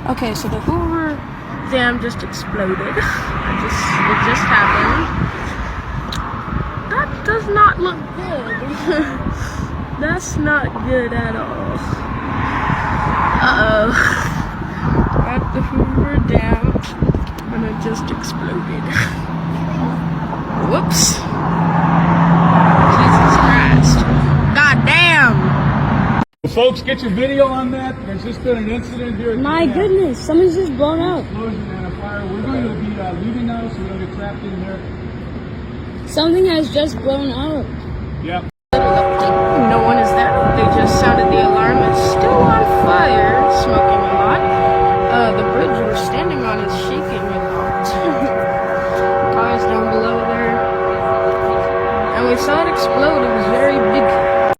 Okay, so the Hoover dam just exploded. It just happened. That does not look good. That's not good at all. Uh-oh. At the Hoover dam, and it just exploded. Whoops. Jesus Christ. God damn. Folks, get your video on that. There's just been an incident here. My goodness, something's just blown out. Explosion and a fire. We're going to be leaving now, so we don't get trapped in there. Something has just blown out. Yep. No one is there. They just